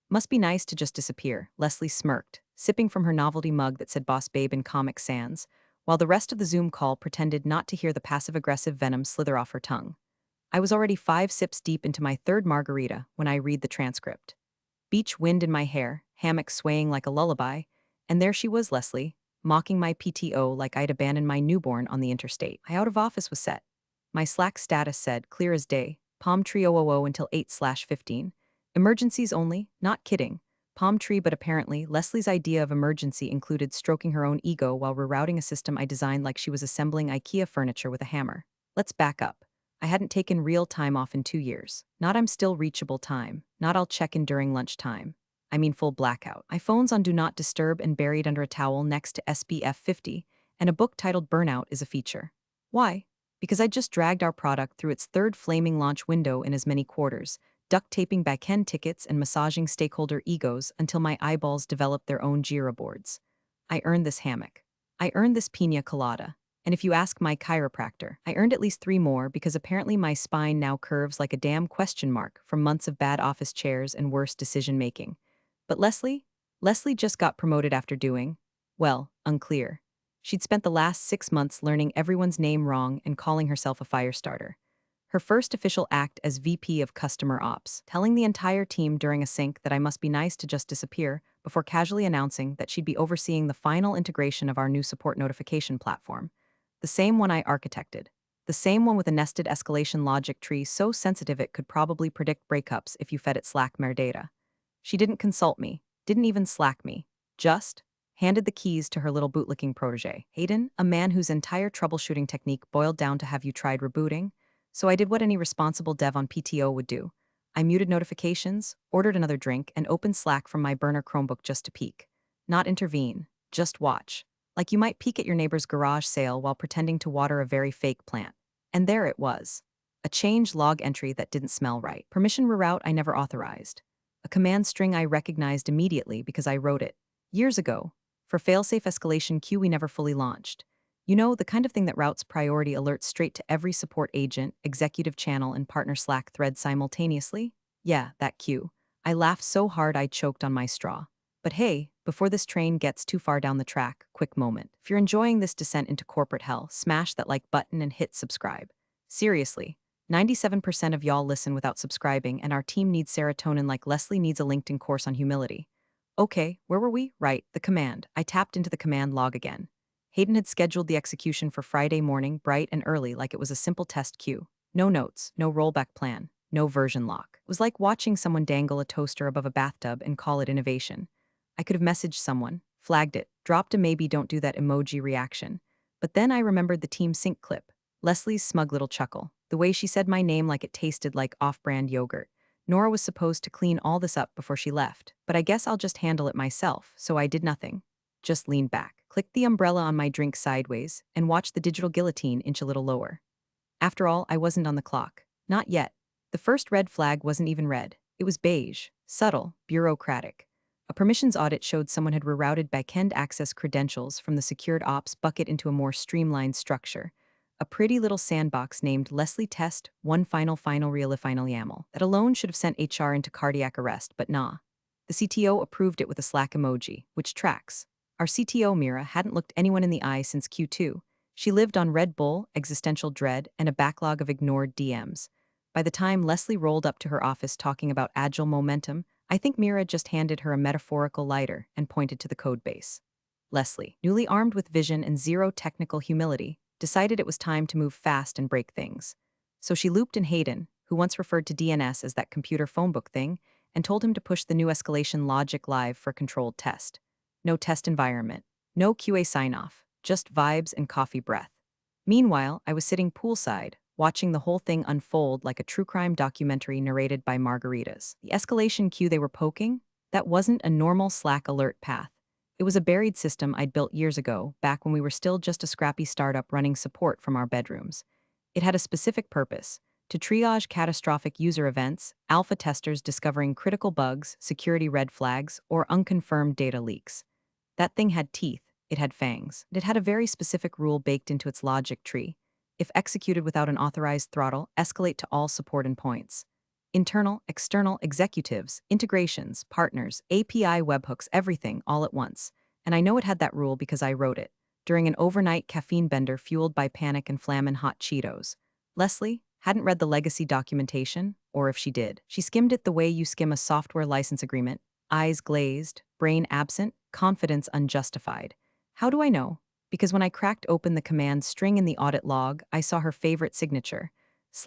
Must be nice to just disappear, Leslie smirked, sipping from her novelty mug that said Boss Babe in Comic Sans, while the rest of the Zoom call pretended not to hear the passive-aggressive venom slither off her tongue. I was already 5 sips deep into my third margarita when I read the transcript. Beach wind in my hair, hammock swaying like a lullaby, and there she was, Leslie, mocking my PTO like I'd abandoned my newborn on the interstate. My out of office was set. My Slack status said, clear as day, palm tree 000 until 8/15. Emergencies only, not kidding. Palm tree, but apparently, Leslie's idea of emergency included stroking her own ego while rerouting a system I designed like she was assembling IKEA furniture with a hammer. Let's back up. I hadn't taken real time off in 2 years. Not I'm still reachable time. Not I'll check in during lunchtime. I mean full blackout. My phone's on Do Not Disturb and buried under a towel next to SPF 50, and a book titled Burnout is a feature. Why? Because I just dragged our product through its third flaming launch window in as many quarters, duct taping backend tickets and massaging stakeholder egos until my eyeballs developed their own Jira boards. I earned this hammock. I earned this pina colada. And if you ask my chiropractor, I earned at least 3 more because apparently my spine now curves like a damn question mark from months of bad office chairs and worse decision making. But Leslie just got promoted after doing, well, unclear. She'd spent the last 6 months learning everyone's name wrong and calling herself a fire starter. Her first official act as VP of Customer Ops, telling the entire team during a sync that I must be nice to just disappear before casually announcing that she'd be overseeing the final integration of our new support notification platform. The same one I architected. The same one with a nested escalation logic tree so sensitive it could probably predict breakups if you fed it Slack metadata. She didn't consult me, didn't even Slack me, just handed the keys to her little bootlicking protege, Hayden, a man whose entire troubleshooting technique boiled down to have you tried rebooting. So I did what any responsible dev on PTO would do. I muted notifications, ordered another drink, and opened Slack from my burner Chromebook just to peek. Not intervene, just watch. Like you might peek at your neighbor's garage sale while pretending to water a very fake plant. And there it was. A change log entry that didn't smell right. Permission reroute I never authorized. A command string I recognized immediately because I wrote it, years ago, for failsafe escalation queue we never fully launched. You know, the kind of thing that routes priority alerts straight to every support agent, executive channel, and partner Slack thread simultaneously? Yeah, that queue. I laughed so hard I choked on my straw. But hey, before this train gets too far down the track, quick moment. If you're enjoying this descent into corporate hell, smash that like button and hit subscribe. Seriously, 97% of y'all listen without subscribing, and our team needs serotonin like Leslie needs a LinkedIn course on humility. Okay, where were we? Right, the command. I tapped into the command log again. Hayden had scheduled the execution for Friday morning, bright and early, like it was a simple test queue. No notes, no rollback plan, no version lock. It was like watching someone dangle a toaster above a bathtub and call it innovation. I could have messaged someone, flagged it, dropped a maybe don't do that emoji reaction. But then I remembered the team sync clip, Leslie's smug little chuckle, the way she said my name like it tasted like off-brand yogurt. Nora was supposed to clean all this up before she left, but I guess I'll just handle it myself, so I did nothing. Just leaned back, clicked the umbrella on my drink sideways, and watched the digital guillotine inch a little lower. After all, I wasn't on the clock. Not yet. The first red flag wasn't even red. It was beige, subtle, bureaucratic. A permissions audit showed someone had rerouted backend access credentials from the secured ops bucket into a more streamlined structure. A pretty little sandbox named Leslie Test, one final real final YAML. That alone should have sent HR into cardiac arrest, but nah. The CTO approved it with a Slack emoji, which tracks. Our CTO, Mira, hadn't looked anyone in the eye since Q2. She lived on Red Bull, existential dread, and a backlog of ignored DMs. By the time Leslie rolled up to her office talking about agile momentum, I think Mira just handed her a metaphorical lighter and pointed to the codebase. Leslie, newly armed with vision and zero technical humility, decided it was time to move fast and break things. So she looped in Hayden, who once referred to DNS as that computer phone book thing, and told him to push the new escalation logic live for a controlled test. No test environment, no QA sign-off, just vibes and coffee breath. Meanwhile, I was sitting poolside, watching the whole thing unfold like a true crime documentary narrated by margaritas. The escalation queue they were poking? That wasn't a normal Slack alert path. It was a buried system I'd built years ago, back when we were still just a scrappy startup running support from our bedrooms. It had a specific purpose: to triage catastrophic user events, alpha testers discovering critical bugs, security red flags, or unconfirmed data leaks. That thing had teeth, it had fangs, and it had a very specific rule baked into its logic tree. If executed without an authorized throttle, escalate to all support endpoints. Internal, external, executives, integrations, partners, API webhooks, everything all at once. And I know it had that rule because I wrote it during an overnight caffeine bender fueled by panic and flamin' hot Cheetos. Leslie hadn't read the legacy documentation, or if she did, she skimmed it the way you skim a software license agreement, eyes glazed, brain absent, confidence unjustified. How do I know? Because when I cracked open the command string in the audit log, I saw her favorite signature, /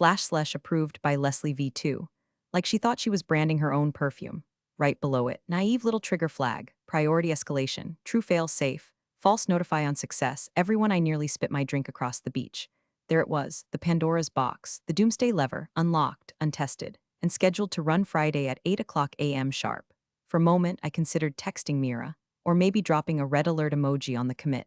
approved by Leslie V2. Like she thought she was branding her own perfume. Right below it, naive little trigger flag, priority escalation, true fail safe, false notify on success, everyone. I nearly spit my drink across the beach. There it was, the Pandora's box, the doomsday lever, unlocked, untested, and scheduled to run Friday at 8 o'clock a.m. sharp. For a moment, I considered texting Mira, or maybe dropping a red alert emoji on the commit.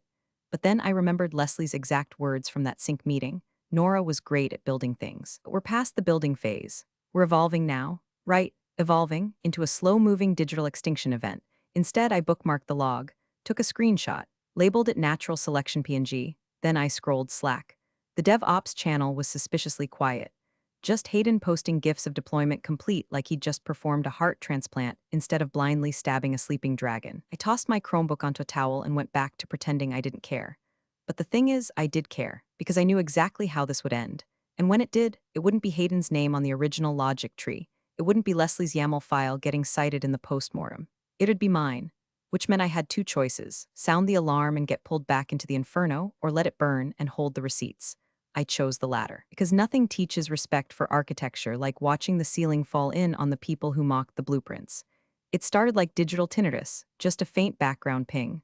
But then I remembered Leslie's exact words from that sync meeting. Nora was great at building things, but we're past the building phase. We're evolving now, right? Evolving into a slow-moving digital extinction event. Instead, I bookmarked the log, took a screenshot, labeled it natural selection PNG, then I scrolled Slack. The DevOps channel was suspiciously quiet. Just Hayden posting gifs of deployment complete like he'd just performed a heart transplant instead of blindly stabbing a sleeping dragon. I tossed my Chromebook onto a towel and went back to pretending I didn't care. But the thing is, I did care, because I knew exactly how this would end. And when it did, it wouldn't be Hayden's name on the original logic tree. It wouldn't be Leslie's YAML file getting cited in the postmortem. It'd be mine, which meant I had two choices: sound the alarm and get pulled back into the inferno, or let it burn and hold the receipts. I chose the latter, because nothing teaches respect for architecture like watching the ceiling fall in on the people who mocked the blueprints. It started like digital tinnitus, just a faint background ping.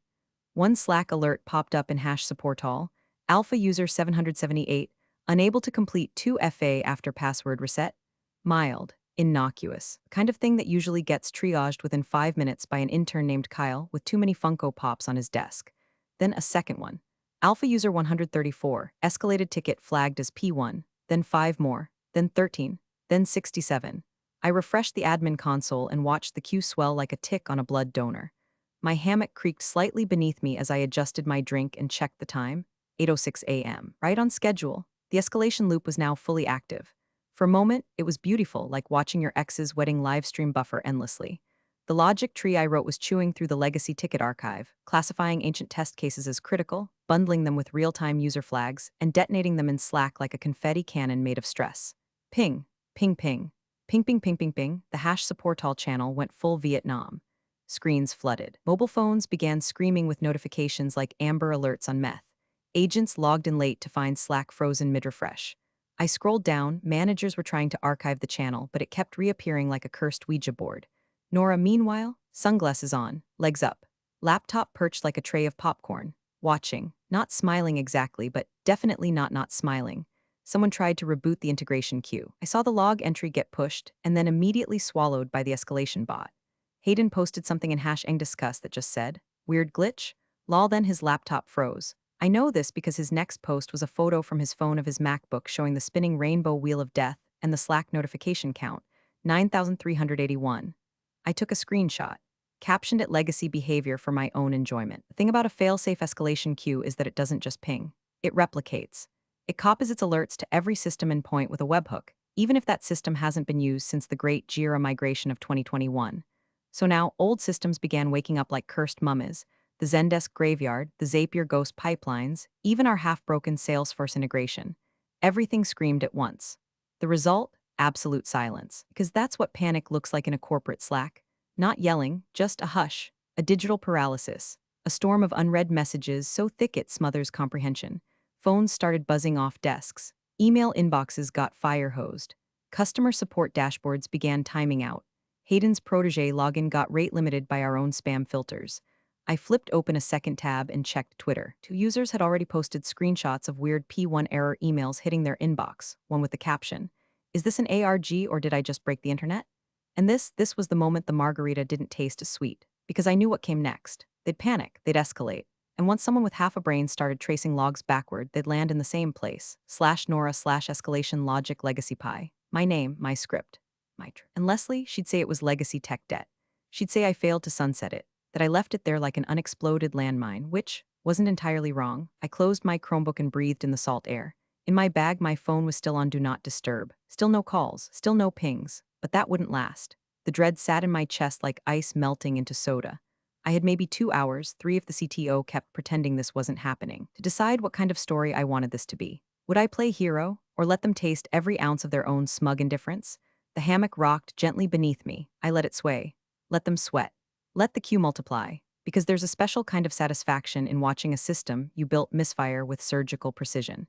One Slack alert popped up in #supportall, alpha user 778, unable to complete 2FA after password reset. Mild, innocuous, kind of thing that usually gets triaged within 5 minutes by an intern named Kyle with too many Funko Pops on his desk. Then a second one. Alpha user 134, escalated ticket flagged as P1, then 5 more, then 13, then 67. I refreshed the admin console and watched the queue swell like a tick on a blood donor. My hammock creaked slightly beneath me as I adjusted my drink and checked the time. 8:06 a.m. Right on schedule. The escalation loop was now fully active. For a moment, it was beautiful, like watching your ex's wedding livestream buffer endlessly. The logic tree I wrote was chewing through the legacy ticket archive, classifying ancient test cases as critical, bundling them with real-time user flags, and detonating them in Slack like a confetti cannon made of stress. Ping, ping, ping, ping, ping, ping, ping, ping. The #supportall channel went full Vietnam. Screens flooded. Mobile phones began screaming with notifications like Amber Alerts on meth. Agents logged in late to find Slack frozen mid-refresh. I scrolled down, managers were trying to archive the channel, but it kept reappearing like a cursed Ouija board. Nora, meanwhile, sunglasses on, legs up, laptop perched like a tray of popcorn, watching, not smiling exactly, but definitely not smiling. Someone tried to reboot the integration queue. I saw the log entry get pushed, and then immediately swallowed by the escalation bot. Hayden posted something in #discuss that just said, "Weird glitch?" Lol, then his laptop froze. I know this because his next post was a photo from his phone of his MacBook showing the spinning rainbow wheel of death and the Slack notification count, 9,381. I took a screenshot, captioned it legacy behavior for my own enjoyment. The thing about a failsafe escalation queue is that it doesn't just ping. It replicates. It copies its alerts to every system endpoint with a webhook, even if that system hasn't been used since the great Jira migration of 2021. So now, old systems began waking up like cursed mummies. The Zendesk graveyard, the Zapier ghost pipelines, even our half-broken Salesforce integration. Everything screamed at once. The result? Absolute silence. Because that's what panic looks like in a corporate Slack. Not yelling, just a hush, a digital paralysis, a storm of unread messages so thick it smothers comprehension. Phones started buzzing off desks. Email inboxes got fire-hosed. Customer support dashboards began timing out. Hayden's protege login got rate limited by our own spam filters. I flipped open a second tab and checked Twitter. Two users had already posted screenshots of weird P1 error emails hitting their inbox, one with the caption, "Is this an ARG or did I just break the internet?" And this was the moment the margarita didn't taste as sweet, because I knew what came next. They'd panic, they'd escalate. And once someone with half a brain started tracing logs backward, they'd land in the same place, /Nora /escalation logic legacy pie. My name, my script. And Leslie, she'd say it was legacy tech debt. She'd say I failed to sunset it, that I left it there like an unexploded landmine, which wasn't entirely wrong. I closed my Chromebook and breathed in the salt air. In my bag, my phone was still on Do Not Disturb. Still no calls, still no pings. But that wouldn't last. The dread sat in my chest like ice melting into soda. I had maybe 2 hours, 3 if the CTO kept pretending this wasn't happening, to decide what kind of story I wanted this to be. Would I play hero, or let them taste every ounce of their own smug indifference? The hammock rocked gently beneath me. I let it sway. Let them sweat. Let the queue multiply. Because there's a special kind of satisfaction in watching a system you built misfire with surgical precision.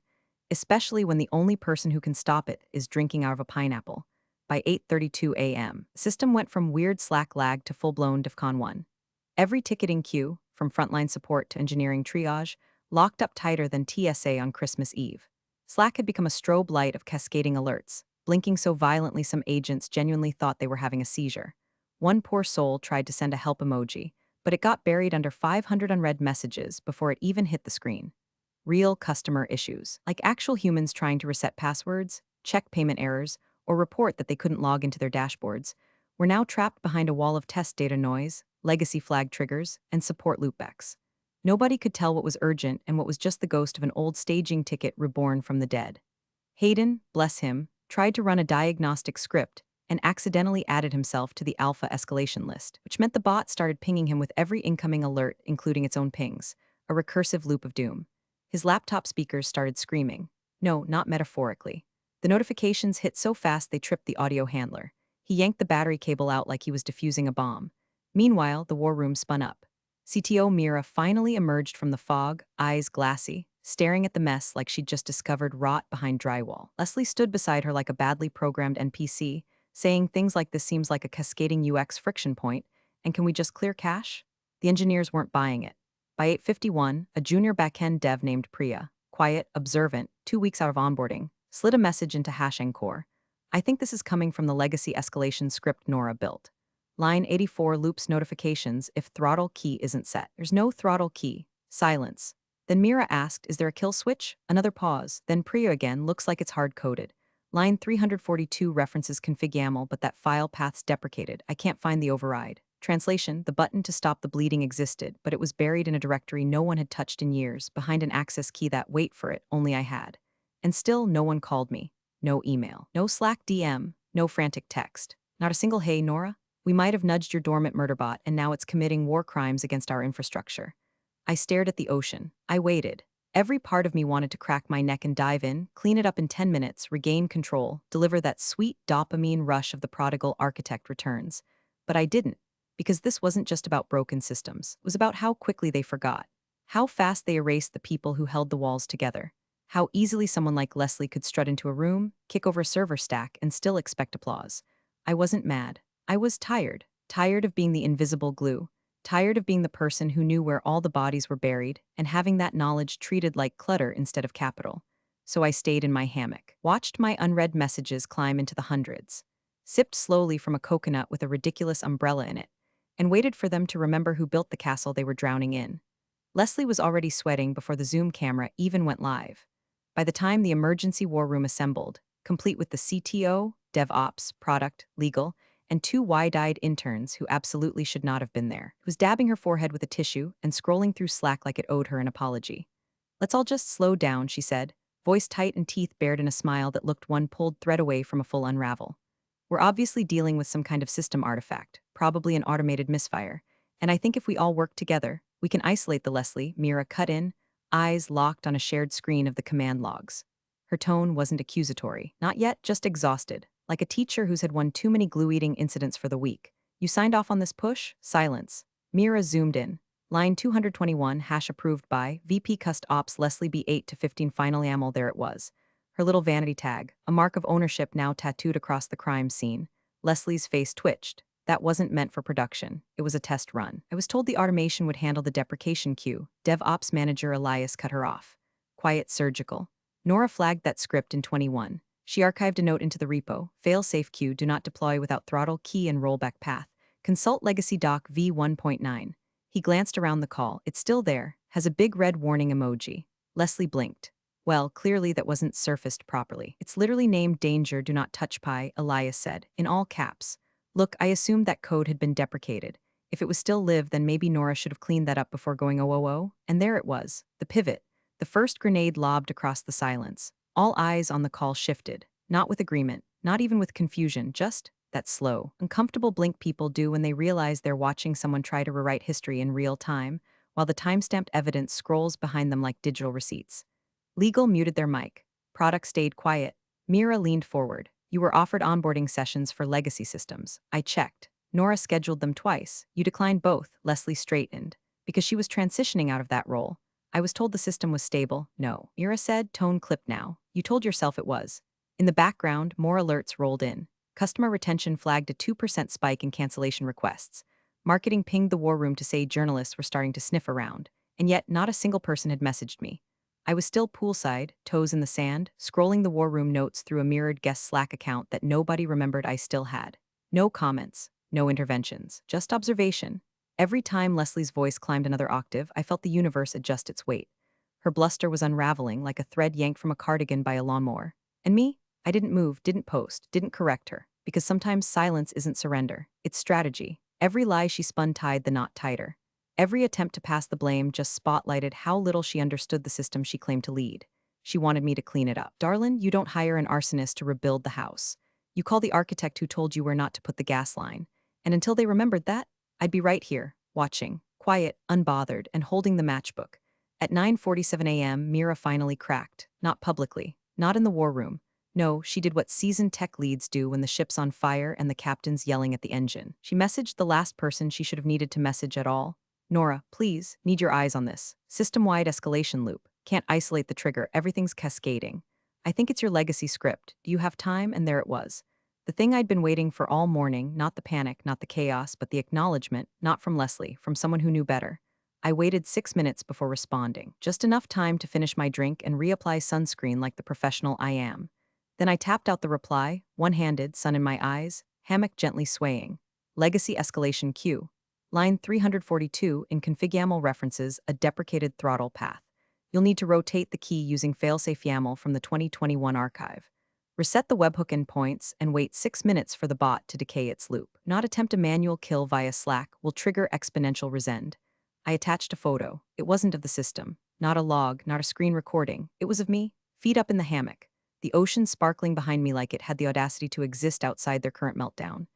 Especially when the only person who can stop it is drinking out of a pineapple. By 8:32 a.m., the system went from weird slack lag to full-blown DEFCON 1. Every ticketing queue, from frontline support to engineering triage, locked up tighter than TSA on Christmas Eve. Slack had become a strobe light of cascading alerts, blinking so violently some agents genuinely thought they were having a seizure. One poor soul tried to send a help emoji, but it got buried under 500 unread messages before it even hit the screen. Real customer issues, like actual humans trying to reset passwords, check payment errors, or report that they couldn't log into their dashboards, were now trapped behind a wall of test data noise, legacy flag triggers, and support loopbacks. Nobody could tell what was urgent and what was just the ghost of an old staging ticket reborn from the dead. Hayden, bless him, tried to run a diagnostic script and accidentally added himself to the alpha escalation list, which meant the bot started pinging him with every incoming alert, including its own pings, a recursive loop of doom. His laptop speakers started screaming. No, not metaphorically. The notifications hit so fast they tripped the audio handler. He yanked the battery cable out like he was defusing a bomb. Meanwhile, the war room spun up. CTO Mira finally emerged from the fog, eyes glassy, staring at the mess like she'd just discovered rot behind drywall. Leslie stood beside her like a badly programmed NPC, saying things like this seems like a cascading UX friction point, and can we just clear cache? The engineers weren't buying it. By 8:51, a junior backend dev named Priya, quiet, observant, 2 weeks out of onboarding, slid a message into HashEncore. I think this is coming from the legacy escalation script Nora built. Line 84 loops notifications if throttle key isn't set. There's no throttle key. Silence. Then Mira asked, is there a kill switch? Another pause. Then Priya again, looks like it's hard-coded. Line 342 references config YAML, but that file path's deprecated. I can't find the override. Translation, the button to stop the bleeding existed, but it was buried in a directory no one had touched in years, behind an access key that, wait for it, only I had. And still, no one called me. No email. No Slack DM. No frantic text. Not a single hey, Nora? We might have nudged your dormant murderbot, and now it's committing war crimes against our infrastructure. I stared at the ocean. I waited. Every part of me wanted to crack my neck and dive in, clean it up in 10 minutes, regain control, deliver that sweet dopamine rush of the prodigal architect returns. But I didn't, because this wasn't just about broken systems. It was about how quickly they forgot, how fast they erased the people who held the walls together, how easily someone like Leslie could strut into a room, kick over a server stack, and still expect applause. I wasn't mad. I was tired. Tired of being the invisible glue. Tired of being the person who knew where all the bodies were buried and having that knowledge treated like clutter instead of capital. So I stayed in my hammock, watched my unread messages climb into the hundreds, sipped slowly from a coconut with a ridiculous umbrella in it, and waited for them to remember who built the castle they were drowning in. Leslie was already sweating before the Zoom camera even went live. By the time the emergency war room assembled, complete with the CTO, DevOps, product, legal, and 2 wide-eyed interns who absolutely should not have been there, was dabbing her forehead with a tissue and scrolling through Slack like it owed her an apology. Let's all just slow down, she said, voice tight and teeth bared in a smile that looked one pulled thread away from a full unravel. We're obviously dealing with some kind of system artifact, probably an automated misfire, and I think if we all work together, we can isolate the Leslie, Mira cut in, eyes locked on a shared screen of the command logs. Her tone wasn't accusatory, not yet, just exhausted, like a teacher who's had one too many glue-eating incidents for the week. You signed off on this push? Silence. Mira zoomed in. Line 221, hash approved by VP Cust Ops Leslie B. 8 to 15 final YAML. There it was. Her little vanity tag, a mark of ownership now tattooed across the crime scene. Leslie's face twitched. That wasn't meant for production. It was a test run. I was told the automation would handle the deprecation queue. DevOps manager Elias cut her off. Quiet, surgical. Nora flagged that script in 21. She archived a note into the repo. Failsafe queue, do not deploy without throttle, key, and rollback path. Consult legacy doc v1.9. He glanced around the call. It's still there. Has a big red warning emoji. Leslie blinked. Well, clearly that wasn't surfaced properly. It's literally named danger, do not touch pie, Elias said, in all caps. Look, I assumed that code had been deprecated. If it was still live, then maybe Nora should have cleaned that up before going oh. And there it was, the pivot. The first grenade lobbed across the silence. All eyes on the call shifted, not with agreement, not even with confusion, just That slow, uncomfortable blink people do when they realize they're watching someone try to rewrite history in real time, while the timestamped evidence scrolls behind them like digital receipts. Legal muted their mic. Product stayed quiet. Mira leaned forward. You were offered onboarding sessions for legacy systems. I checked. Nora scheduled them twice. You declined both. Leslie straightened. Because she was transitioning out of that role. I was told the system was stable. No. Mira said, tone clipped now. You told yourself it was. In the background, more alerts rolled in. Customer retention flagged a 2% spike in cancellation requests. Marketing pinged the war room to say journalists were starting to sniff around. And yet, not a single person had messaged me. I was still poolside, toes in the sand, scrolling the war room notes through a mirrored guest Slack account that nobody remembered I still had. No comments, no interventions, just observation. Every time Leslie's voice climbed another octave, I felt the universe adjust its weight. Her bluster was unraveling like a thread yanked from a cardigan by a lawnmower. And me? I didn't move, didn't post, didn't correct her. Because sometimes silence isn't surrender, it's strategy. Every lie she spun tied the knot tighter. Every attempt to pass the blame just spotlighted how little she understood the system she claimed to lead. She wanted me to clean it up. Darlin, you don't hire an arsonist to rebuild the house. You call the architect who told you where not to put the gas line. And until they remembered that, I'd be right here, watching, quiet, unbothered, and holding the matchbook. At 9:47 a.m., Mira finally cracked. Not publicly. Not in the war room. No, she did what seasoned tech leads do when the ship's on fire and the captain's yelling at the engine. She messaged the last person she should have needed to message at all. Nora, please, need your eyes on this. System-wide escalation loop. Can't isolate the trigger, everything's cascading. I think it's your legacy script. Do you have time? And there it was. The thing I'd been waiting for all morning, not the panic, not the chaos, but the acknowledgement, not from Leslie, from someone who knew better. I waited 6 minutes before responding, just enough time to finish my drink and reapply sunscreen like the professional I am. Then I tapped out the reply, one-handed, sun in my eyes, hammock gently swaying. Legacy escalation queue. Line 342 in config YAML references a deprecated throttle path. You'll need to rotate the key using failsafe YAML from the 2021 archive. Reset the webhook endpoints and wait 6 minutes for the bot to decay its loop. Not attempt a manual kill via Slack will trigger exponential resend. I attached a photo. It wasn't of the system. Not a log, not a screen recording. It was of me, feet up in the hammock. The ocean sparkling behind me like it had the audacity to exist outside their current meltdown.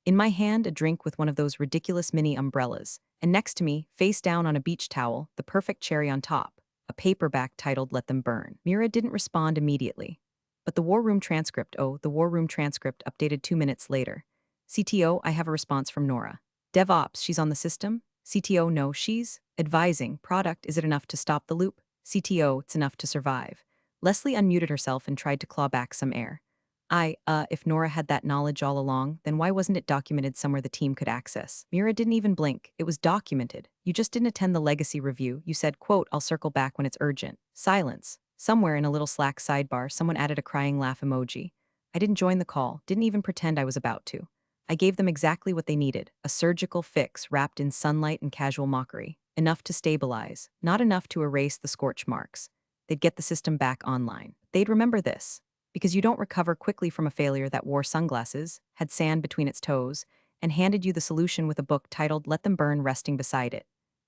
In my hand, a drink with one of those ridiculous mini umbrellas, and next to me, face down on a beach towel, the perfect cherry on top, a paperback titled Let Them Burn. Mira didn't respond immediately. But the war room transcript, the war room transcript updated 2 minutes later. CTO, I have a response from Nora. DevOps, she's on the system? CTO, no, she's advising. Product, is it enough to stop the loop? CTO, it's enough to survive. Leslie unmuted herself and tried to claw back some air. If Nora had that knowledge all along, then why wasn't it documented somewhere the team could access? Mira didn't even blink. It was documented. You just didn't attend the legacy review. You said, quote, I'll circle back when it's urgent. Silence. Somewhere in a little Slack sidebar, someone added a crying laugh emoji. I didn't join the call, didn't even pretend I was about to. I gave them exactly what they needed, a surgical fix wrapped in sunlight and casual mockery. Enough to stabilize, not enough to erase the scorch marks. They'd get the system back online. They'd remember this. Because you don't recover quickly from a failure that wore sunglasses, had sand between its toes, and handed you the solution with a book titled Let Them Burn resting beside it.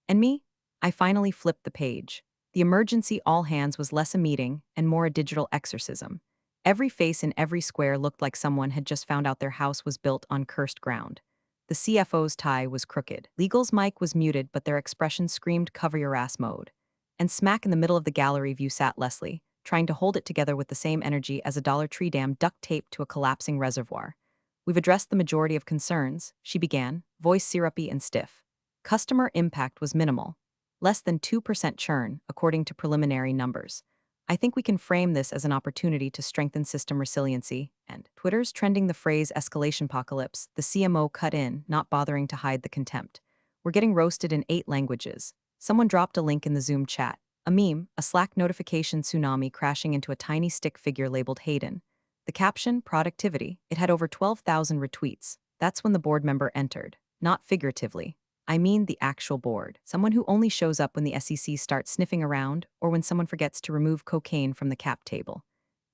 And me? I finally flipped the page. The emergency all hands was less a meeting and more a digital exorcism. Every face in every square looked like someone had just found out their house was built on cursed ground. The CFO's tie was crooked. Legal's mic was muted, but their expression screamed cover your ass mode. And smack in the middle of the gallery view sat Leslie, trying to hold it together with the same energy as a Dollar Tree dam duct taped to a collapsing reservoir. We've addressed the majority of concerns, she began, voice syrupy and stiff. Customer impact was minimal. Less than 2% churn, according to preliminary numbers. I think we can frame this as an opportunity to strengthen system resiliency, and Twitter's trending the phrase escalation apocalypse, the CMO cut in, not bothering to hide the contempt. We're getting roasted in 8 languages. Someone dropped a link in the Zoom chat. A meme, a Slack notification tsunami crashing into a tiny stick figure labeled Hayden. The caption, productivity, it had over 12,000 retweets. That's when the board member entered. Not figuratively. I mean the actual board. Someone who only shows up when the SEC starts sniffing around or when someone forgets to remove cocaine from the cap table.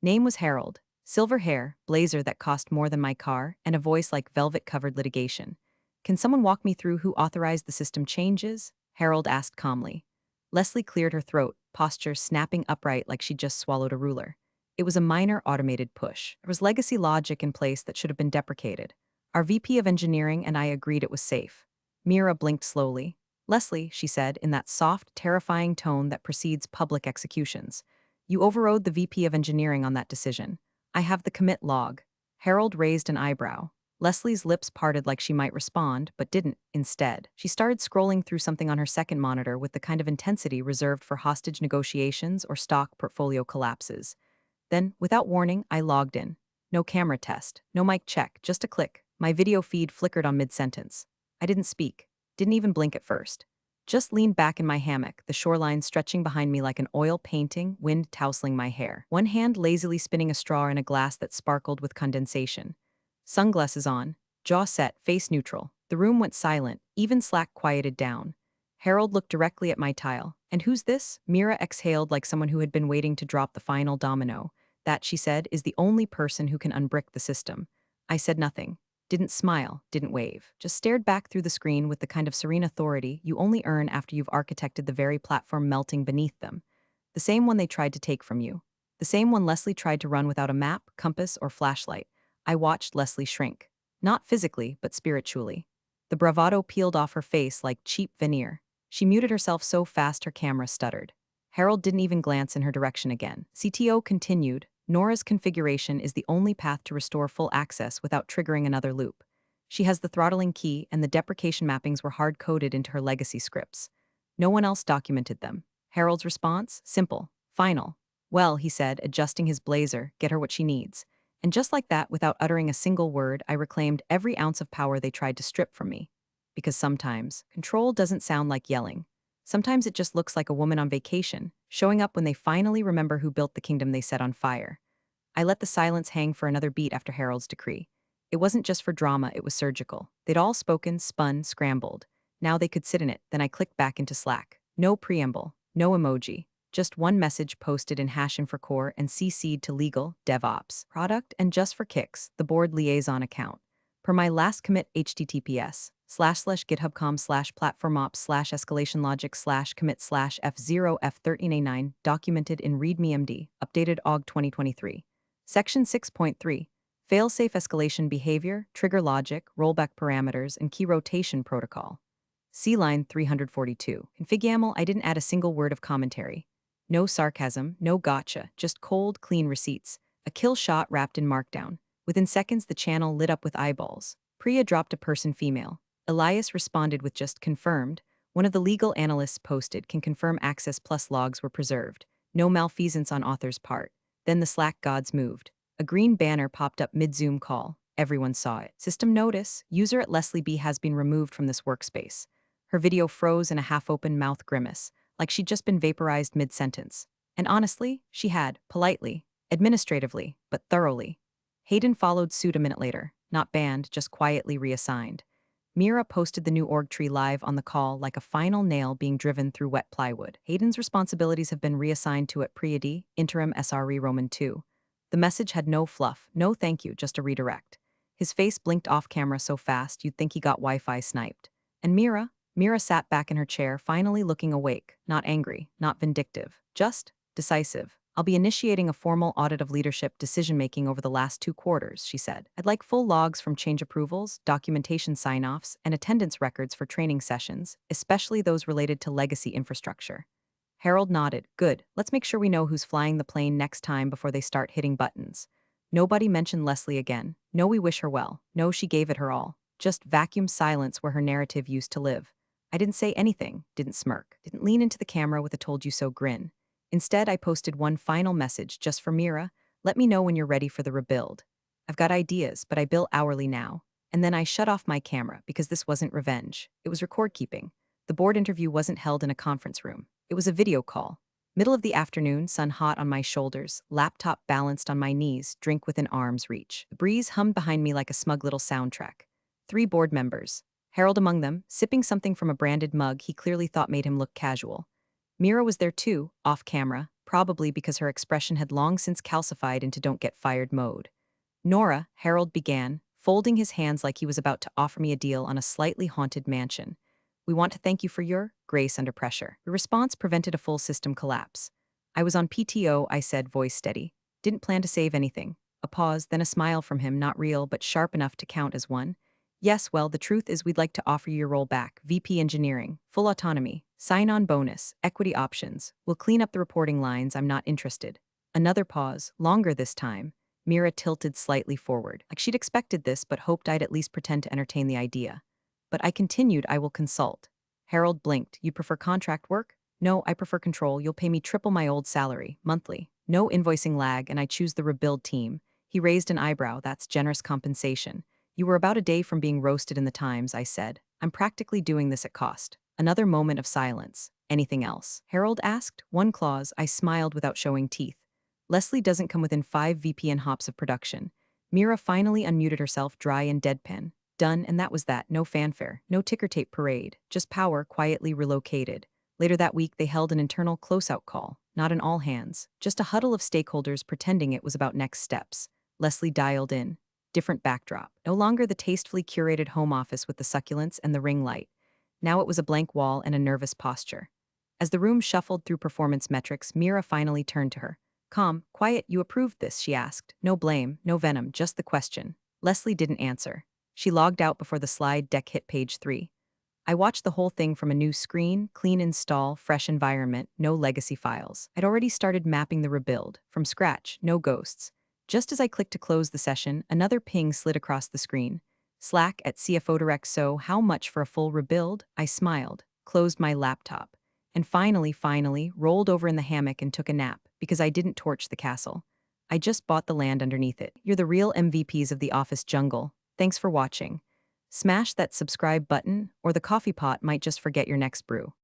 Name was Harold. Silver hair, blazer that cost more than my car, and a voice like velvet-covered litigation. Can someone walk me through who authorized the system changes? Harold asked calmly. Leslie cleared her throat, posture snapping upright like she'd just swallowed a ruler. It was a minor automated push. There was legacy logic in place that should have been deprecated. Our VP of engineering and I agreed it was safe. Mira blinked slowly. Leslie, she said, in that soft, terrifying tone that precedes public executions. You overrode the VP of engineering on that decision. I have the commit log. Harold raised an eyebrow. Leslie's lips parted like she might respond, but didn't. Instead, she started scrolling through something on her second monitor with the kind of intensity reserved for hostage negotiations or stock portfolio collapses. Then, without warning, I logged in. No camera test, no mic check, just a click. My video feed flickered on mid-sentence. I didn't speak, didn't even blink at first. Just leaned back in my hammock, the shoreline stretching behind me like an oil painting, wind tousling my hair. One hand lazily spinning a straw in a glass that sparkled with condensation. Sunglasses on, jaw set, face neutral. The room went silent, even Slack quieted down. Harold looked directly at my tile. And who's this? Mira exhaled like someone who had been waiting to drop the final domino. That, she said, is the only person who can unbrick the system. I said nothing. Didn't smile, didn't wave, just stared back through the screen with the kind of serene authority you only earn after you've architected the very platform melting beneath them. The same one they tried to take from you. The same one Leslie tried to run without a map, compass, or flashlight. I watched Leslie shrink. Not physically, but spiritually. The bravado peeled off her face like cheap veneer. She muted herself so fast her camera stuttered. Harold didn't even glance in her direction again. CTO continued, Nora's configuration is the only path to restore full access without triggering another loop. She has the throttling key, and the deprecation mappings were hard-coded into her legacy scripts. No one else documented them. Harold's response? Simple. Final. Well, he said, adjusting his blazer, get her what she needs. And just like that, without uttering a single word, I reclaimed every ounce of power they tried to strip from me. Because sometimes, control doesn't sound like yelling. Sometimes it just looks like a woman on vacation, showing up when they finally remember who built the kingdom they set on fire. I let the silence hang for another beat after Harold's decree. It wasn't just for drama, it was surgical. They'd all spoken, spun, scrambled. Now they could sit in it, then I clicked back into Slack. No preamble, no emoji. Just one message posted in #InfoCore and CC'd to legal, DevOps, product, and just for kicks, the board liaison account. Per my last commit https://githubcom/platformops/escalation logic/commit/f0f13a9 documented in readme.md, updated Aug 2023. Section 6.3. Failsafe escalation behavior, trigger logic, rollback parameters, and key rotation protocol. C line 342. In FigYAML, I didn't add a single word of commentary. No sarcasm, no gotcha, just cold, clean receipts. A kill shot wrapped in Markdown. Within seconds, the channel lit up with eyeballs. Priya dropped a person female. Elias responded with just confirmed. One of the legal analysts posted can confirm access plus logs were preserved. No malfeasance on author's part. Then the Slack gods moved. A green banner popped up mid-Zoom call. Everyone saw it. System notice, user at Leslie B has been removed from this workspace. Her video froze in a half-open mouth grimace, like she'd just been vaporized mid-sentence. And honestly, she had, politely, administratively, but thoroughly. Hayden followed suit a minute later, not banned, just quietly reassigned. Mira posted the new org tree live on the call like a final nail being driven through wet plywood. Hayden's responsibilities have been reassigned to at Priya D, interim SRE Roman 2. The message had no fluff, no thank you, just a redirect. His face blinked off camera so fast you'd think he got Wi-Fi sniped. And Mira sat back in her chair, finally looking awake, not angry, not vindictive, just decisive. I'll be initiating a formal audit of leadership decision-making over the last 2 quarters, she said. I'd like full logs from change approvals, documentation sign-offs, and attendance records for training sessions, especially those related to legacy infrastructure. Harold nodded. Good, let's make sure we know who's flying the plane next time before they start hitting buttons. Nobody mentioned Leslie again. No, we wish her well. No, she gave it her all. Just vacuum silence where her narrative used to live. I didn't say anything, didn't smirk, didn't lean into the camera with a told you so grin. Instead, I posted one final message just for Mira. Let me know when you're ready for the rebuild. I've got ideas, but I bill hourly now. And then I shut off my camera because this wasn't revenge. It was record keeping. The board interview wasn't held in a conference room. It was a video call. Middle of the afternoon, sun hot on my shoulders, laptop balanced on my knees, drink within arm's reach. The breeze hummed behind me like a smug little soundtrack. 3 board members. Harold among them, sipping something from a branded mug he clearly thought made him look casual. Mira was there too, off camera, probably because her expression had long since calcified into don't get fired mode. Nora, Harold began, folding his hands like he was about to offer me a deal on a slightly haunted mansion. We want to thank you for your grace under pressure. Your response prevented a full system collapse. I was on PTO, I said, voice steady. Didn't plan to save anything. A pause, then a smile from him, not real but sharp enough to count as one. Yes, well, the truth is we'd like to offer you your role back. VP Engineering, full autonomy, sign-on bonus, equity options. We'll clean up the reporting lines. I'm not interested. Another pause, longer this time. Mira tilted slightly forward, like she'd expected this but hoped I'd at least pretend to entertain the idea. But I continued, I will consult. Harold blinked. You'd prefer contract work? No, I prefer control. You'll pay me triple my old salary, monthly. No invoicing lag, and I choose the rebuild team. He raised an eyebrow. That's generous compensation. You were about a day from being roasted in the Times, I said. I'm practically doing this at cost. Another moment of silence. Anything else? Harold asked. One clause. I smiled without showing teeth. Leslie doesn't come within 5 VPN hops of production. Mira finally unmuted herself, dry and deadpan. Done, and that was that. No fanfare, no ticker tape parade, just power quietly relocated. Later that week, they held an internal close-out call, not an all-hands, just a huddle of stakeholders pretending it was about next steps. Leslie dialed in. Different backdrop. No longer the tastefully curated home office with the succulents and the ring light. Now it was a blank wall and a nervous posture. As the room shuffled through performance metrics, Mira finally turned to her. Calm, quiet, you approved this, she asked. No blame, no venom, just the question. Leslie didn't answer. She logged out before the slide deck hit page 3. I watched the whole thing from a new screen, clean install, fresh environment, no legacy files. I'd already started mapping the rebuild, from scratch, no ghosts. Just as I clicked to close the session, another ping slid across the screen. Slack at CFO Direct. So, how much for a full rebuild? I smiled, closed my laptop, and finally, rolled over in the hammock and took a nap, because I didn't torch the castle. I just bought the land underneath it. You're the real MVPs of the office jungle. Thanks for watching. Smash that subscribe button, or the coffee pot might just forget your next brew.